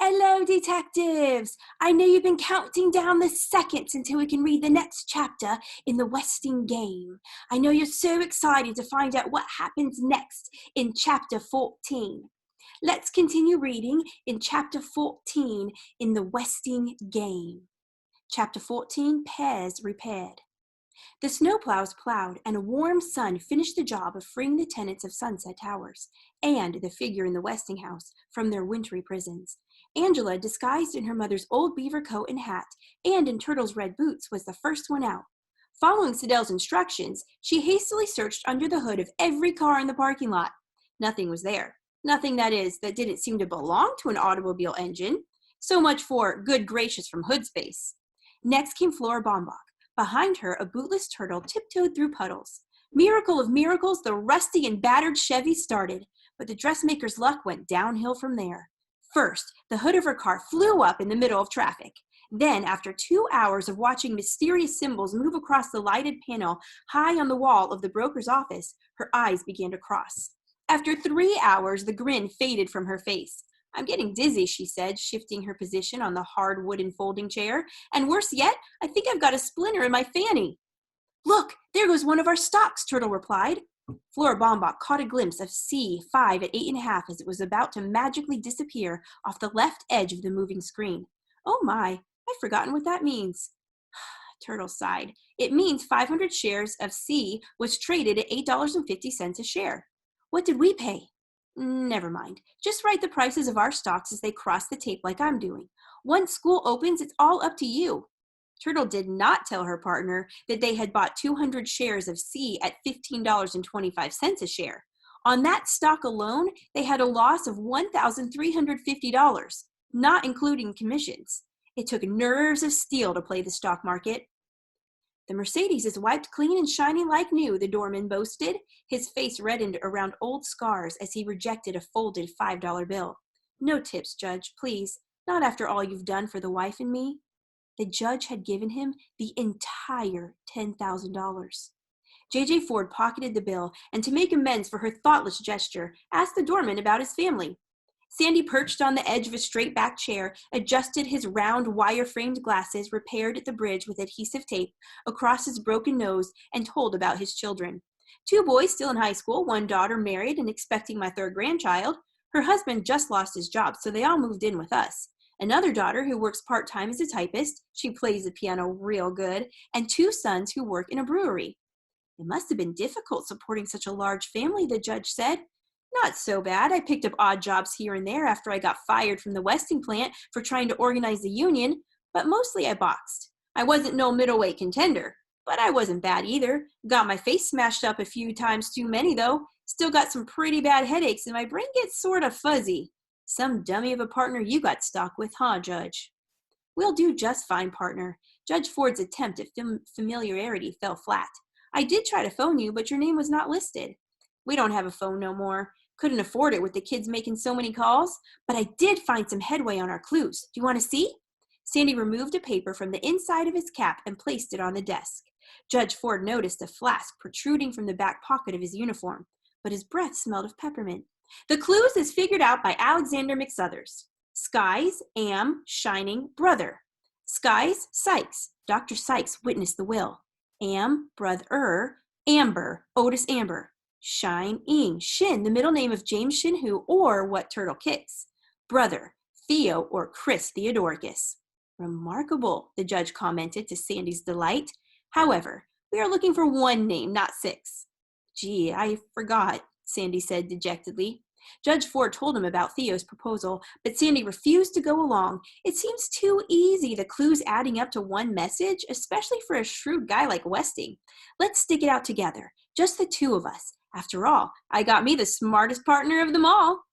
Hello, detectives! I know you've been counting down the seconds until we can read the next chapter in the Westing game. I know you're so excited to find out what happens next in chapter 14. Let's continue reading in chapter 14 in the Westing game. Chapter 14, Pairs Repaired. The snowplows plowed, and a warm sun finished the job of freeing the tenants of Sunset Towers and the figure in the Westing house from their wintry prisons. Angela, disguised in her mother's old beaver coat and hat and in Turtle's red boots, was the first one out. Following Siddell's instructions, she hastily searched under the hood of every car in the parking lot. Nothing was there. Nothing, that is, that didn't seem to belong to an automobile engine. So much for good gracious from hood space. Next came Flora Baumbach. Behind her, a bootless turtle tiptoed through puddles. Miracle of miracles, the rusty and battered Chevy started, but the dressmaker's luck went downhill from there. First, the hood of her car flew up in the middle of traffic. Then, after 2 hours of watching mysterious symbols move across the lighted panel high on the wall of the broker's office, her eyes began to cross. After 3 hours, the grin faded from her face. "I'm getting dizzy," she said, shifting her position on the hard wooden folding chair. "And worse yet, I think I've got a splinter in my fanny." "Look, there goes one of our stocks," Turtle replied. Flora Baumbach caught a glimpse of C5 at 8.5 as it was about to magically disappear off the left edge of the moving screen. "Oh my, I've forgotten what that means." Turtle sighed. "It means 500 shares of C was traded at $8.50 a share. What did we pay?" "Never mind. Just write the prices of our stocks as they cross the tape like I'm doing. Once school opens, it's all up to you." Turtle did not tell her partner that they had bought 200 shares of C at $15.25 a share. On that stock alone, they had a loss of $1,350, not including commissions. It took nerves of steel to play the stock market. "The Mercedes is wiped clean and shining like new," the doorman boasted. His face reddened around old scars as he rejected a folded $5 bill. "No tips, Judge, please. Not after all you've done for the wife and me." The judge had given him the entire $10,000. J.J. Ford pocketed the bill and, to make amends for her thoughtless gesture, asked the doorman about his family. Sandy perched on the edge of a straight-back chair, adjusted his round wire-framed glasses repaired at the bridge with adhesive tape across his broken nose, and told about his children. 2 boys still in high school, 1 daughter married and expecting my 3rd grandchild. Her husband just lost his job, so they all moved in with us. Another daughter who works part-time as a typist. She plays the piano real good. And 2 sons who work in a brewery. "It must have been difficult supporting such a large family," the judge said. "Not so bad. I picked up odd jobs here and there after I got fired from the Westing plant for trying to organize the union, but mostly I boxed. I wasn't no middleweight contender, but I wasn't bad either. Got my face smashed up a few times too many, though. Still got some pretty bad headaches, and my brain gets sort of fuzzy. Some dummy of a partner you got stuck with, huh, Judge?" "We'll do just fine, partner." Judge Ford's attempt at familiarity fell flat. "I did try to phone you, but your name was not listed." "We don't have a phone no more. Couldn't afford it with the kids making so many calls. But I did find some headway on our clues. Do you want to see?" Sandy removed a paper from the inside of his cap and placed it on the desk. Judge Ford noticed a flask protruding from the back pocket of his uniform, but his breath smelled of peppermint. "The clues is figured out by Alexander McSuthers. Skies, am, shining, brother. Skies, Sykes. Dr. Sykes witnessed the will. Am, brother, Amber, Otis Amber. Shine, ing, Shin, the middle name of James Shinhu, or what Turtle kicks. Brother, Theo, or Chris Theodoricus." "Remarkable," the judge commented to Sandy's delight. "However, we are looking for 1 name, not 6. "Gee, I forgot," Sandy said dejectedly. Judge Ford told him about Theo's proposal, but Sandy refused to go along. "It seems too easy, the clues adding up to 1 message, especially for a shrewd guy like Westing. Let's stick it out together, just the 2 of us. After all, I got me the smartest partner of them all."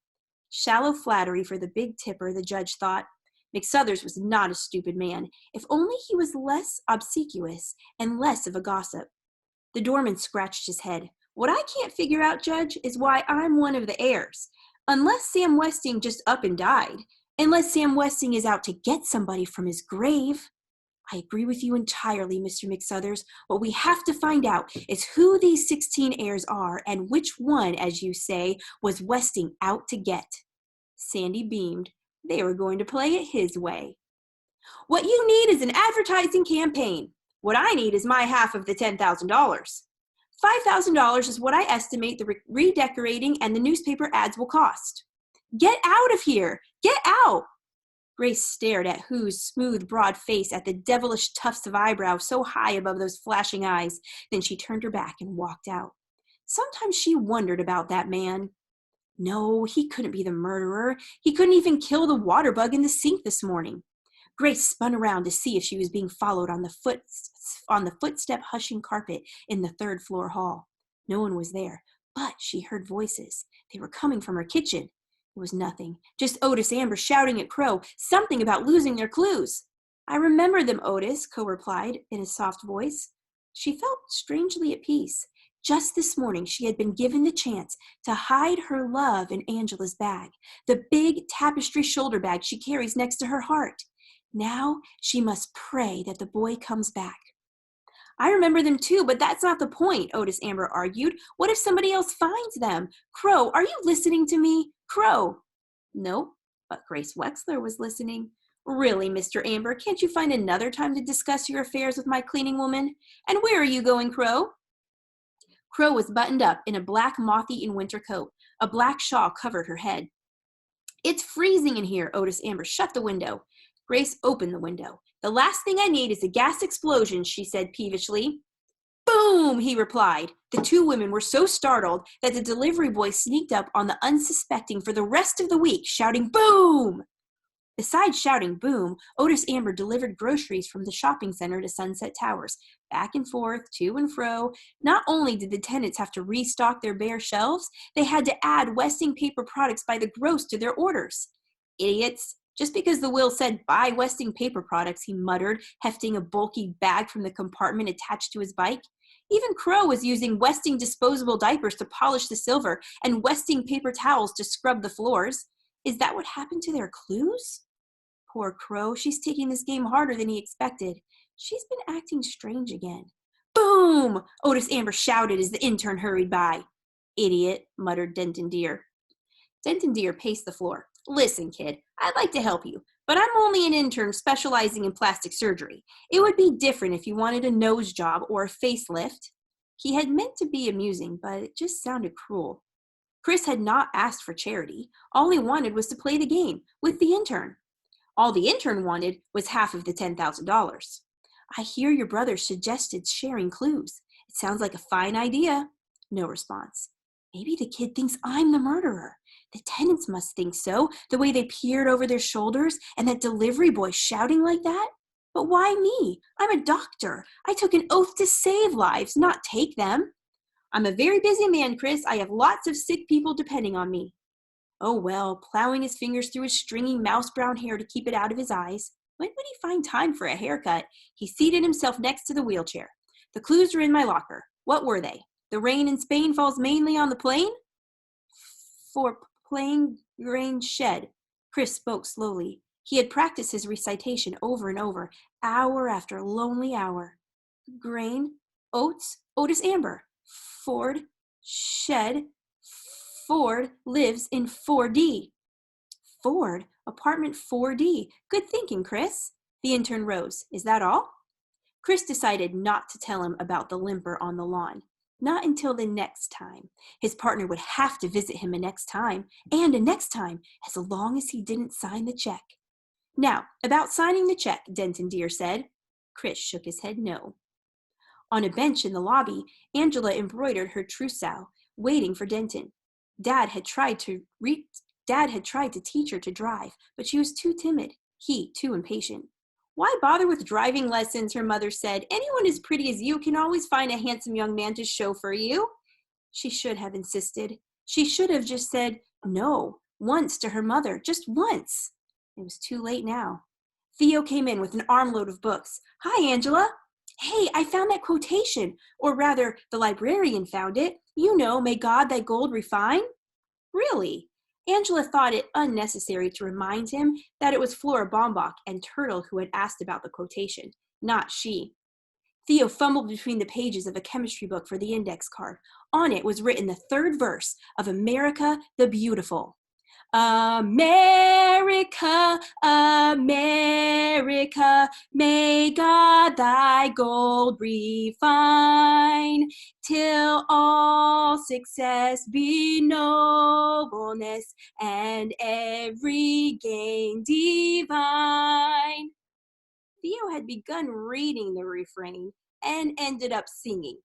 Shallow flattery for the big tipper, the judge thought. McSuthers was not a stupid man, if only he was less obsequious and less of a gossip. The doorman scratched his head. "What I can't figure out, Judge, is why I'm one of the heirs. Unless Sam Westing just up and died. Unless Sam Westing is out to get somebody from his grave." "I agree with you entirely, Mr. McSuthers. What we have to find out is who these 16 heirs are and which one, as you say, was Westing out to get." Sandy beamed. They were going to play it his way. What you need is an advertising campaign. What I need is my half of the $10,000. $5,000 is what I estimate the redecorating and the newspaper ads will cost. Get out of here! Get out! Grace stared at Who's smooth, broad face, at the devilish tufts of eyebrow so high above those flashing eyes. Then she turned her back and walked out. Sometimes she wondered about that man. No, he couldn't be the murderer. He couldn't even kill the water bug in the sink this morning. Grace spun around to see if she was being followed on the footstep-hushing carpet in the third-floor hall. No one was there, but she heard voices. They were coming from her kitchen. It was nothing, just Otis Amber shouting at Crow, something about losing their clues. I remember them, Otis, Crow replied in a soft voice. She felt strangely at peace. Just this morning, she had been given the chance to hide her love in Angela's bag, the big tapestry shoulder bag she carries next to her heart. Now she must pray that the boy comes back. I remember them too, but that's not the point, Otis Amber argued. What if somebody else finds them? Crow, are you listening to me? Crow. No, but Grace Wexler was listening. Really, Mr. Amber, can't you find another time to discuss your affairs with my cleaning woman? And where are you going, Crow? Crow was buttoned up in a black moth-eaten winter coat. A black shawl covered her head. It's freezing in here, Otis Amber. Shut the window. Grace opened the window. The last thing I need is a gas explosion, she said peevishly. Boom, he replied. The two women were so startled that the delivery boy sneaked up on the unsuspecting for the rest of the week, shouting boom. Besides shouting boom, Otis Amber delivered groceries from the shopping center to Sunset Towers, back and forth, to and fro. Not only did the tenants have to restock their bare shelves, they had to add Westing paper products by the gross to their orders. Idiots. Just because the will said buy Westing paper products, he muttered, hefting a bulky bag from the compartment attached to his bike. Even Crow was using Westing disposable diapers to polish the silver and Westing paper towels to scrub the floors. Is that what happened to their clues? Poor Crow, she's taking this game harder than he expected. She's been acting strange again. Boom! Otis Amber shouted as the intern hurried by. Idiot, muttered Denton Deer. Denton Deer paced the floor. Listen, kid, I'd like to help you, but I'm only an intern specializing in plastic surgery. It would be different if you wanted a nose job or a facelift. He had meant to be amusing, but it just sounded cruel. Chris had not asked for charity. All he wanted was to play the game with the intern. All the intern wanted was half of the $10,000. I hear your brother suggested sharing clues. It sounds like a fine idea. No response. Maybe the kid thinks I'm the murderer. The tenants must think so, the way they peered over their shoulders and that delivery boy shouting like that. But why me? I'm a doctor. I took an oath to save lives, not take them. I'm a very busy man, Chris. I have lots of sick people depending on me. Oh well, plowing his fingers through his stringy mouse-brown hair to keep it out of his eyes. When would he find time for a haircut? He seated himself next to the wheelchair. The clues are in my locker. What were they? The rain in Spain falls mainly on the plain? For plain grain shed. Chris spoke slowly. He had practiced his recitation over and over, hour after lonely hour. Grain, oats, Otis Amber. Ford, shed. Ford lives in 4D. Ford, apartment 4D. Good thinking, Chris. The intern rose. Is that all? Chris decided not to tell him about the limper on the lawn. Not until the next time. His partner would have to visit him a next time, and a next time, as long as he didn't sign the check. Now, about signing the check, Denton Deer said. Chris shook his head no. On a bench in the lobby, Angela embroidered her trousseau, waiting for Denton. Dad had tried to teach her to drive, but she was too timid, he too impatient. Why bother with driving lessons, her mother said. Anyone as pretty as you can always find a handsome young man to chauffeur you. She should have insisted. She should have just said no, once to her mother, just once. It was too late now. Theo came in with an armload of books. Hi, Angela. Hey, I found that quotation, or rather, the librarian found it. You know, may God thy gold refine. Really? Angela thought it unnecessary to remind him that it was Flora Baumbach and Turtle who had asked about the quotation, not she. Theo fumbled between the pages of a chemistry book for the index card. On it was written the third verse of America the Beautiful. America America, may God thy gold refine, till all success be nobleness, and every gain divine. Theo had begun reading the refrain and ended up singing.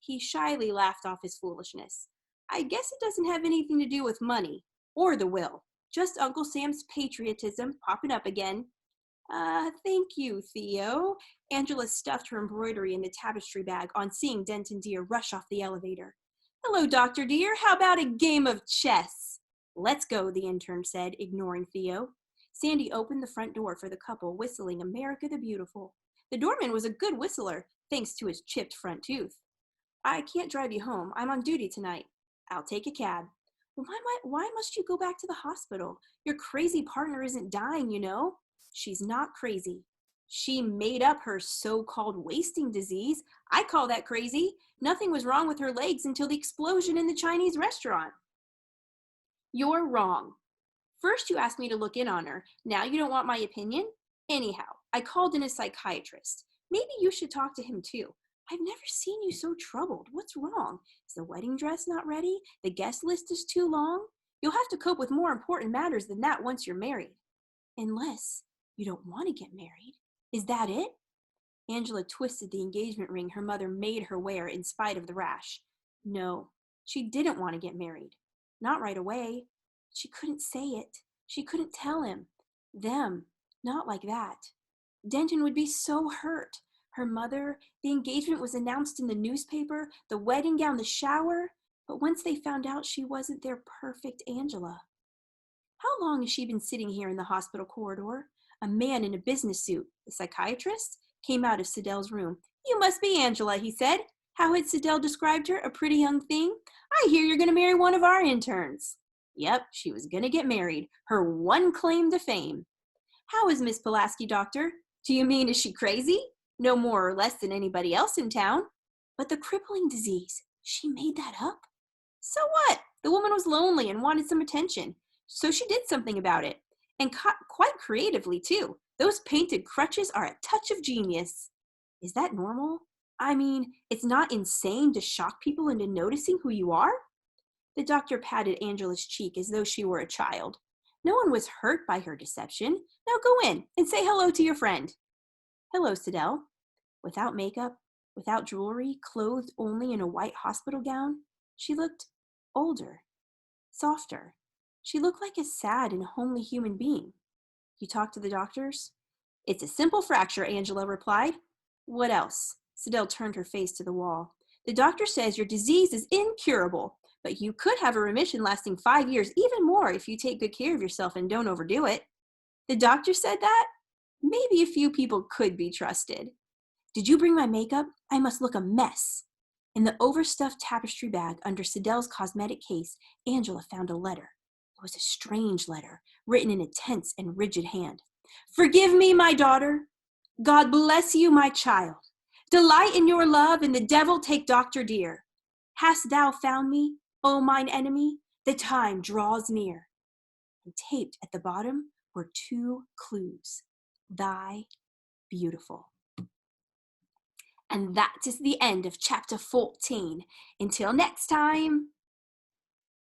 He shyly laughed off his foolishness. I guess it doesn't have anything to do with money or the will, just Uncle Sam's patriotism popping up again. Thank you, Theo. Angela stuffed her embroidery in the tapestry bag on seeing Denton Deer rush off the elevator. Hello, Dr. Deer. How about a game of chess? Let's go, the intern said, ignoring Theo. Sandy opened the front door for the couple, whistling America the Beautiful. The doorman was a good whistler, thanks to his chipped front tooth. I can't drive you home. I'm on duty tonight. I'll take a cab. Why must you go back to the hospital? Your crazy partner isn't dying, you know. She's not crazy. She made up her so-called wasting disease. I call that crazy. Nothing was wrong with her legs until the explosion in the Chinese restaurant. You're wrong. First you asked me to look in on her. Now you don't want my opinion? Anyhow, I called in a psychiatrist. Maybe you should talk to him too. I've never seen you so troubled. What's wrong? Is the wedding dress not ready? The guest list is too long? You'll have to cope with more important matters than that once you're married. Unless you don't want to get married. Is that it? Angela twisted the engagement ring her mother made her wear in spite of the rash. No, she didn't want to get married. Not right away. She couldn't say it. She couldn't tell him. Them. Not like that. Denton would be so hurt. Her mother, the engagement was announced in the newspaper, the wedding gown, the shower. But once they found out she wasn't their perfect Angela. How long has she been sitting here in the hospital corridor? A man in a business suit, the psychiatrist, came out of Siddell's room. You must be Angela, he said. How had Siddell described her? A pretty young thing? I hear you're going to marry one of our interns. Yep, she was going to get married. Her one claim to fame. How is Miss Pulaski, doctor? Do you mean, is she crazy? No more or less than anybody else in town. But the crippling disease, she made that up? So what? The woman was lonely and wanted some attention. So she did something about it. And quite creatively, too. Those painted crutches are a touch of genius. Is that normal? I mean, it's not insane to shock people into noticing who you are? The doctor patted Angela's cheek as though she were a child. No one was hurt by her deception. Now go in and say hello to your friend. Hello, Siddell. Without makeup, without jewelry, clothed only in a white hospital gown, she looked older, softer. She looked like a sad and homely human being. You talked to the doctors? It's a simple fracture, Angela replied. What else? Siddell turned her face to the wall. The doctor says your disease is incurable, but you could have a remission lasting 5 years, even more if you take good care of yourself and don't overdo it. The doctor said that? Maybe a few people could be trusted. Did you bring my makeup? I must look a mess. In the overstuffed tapestry bag under Siddell's cosmetic case, Angela found a letter. It was a strange letter, written in a tense and rigid hand. Forgive me, my daughter. God bless you, my child. Delight in your love, and the devil take Dr. Deer. Hast thou found me, O mine enemy? The time draws near. And taped at the bottom were 2 clues. Thy beautiful. And that is the end of chapter 14. Until next time.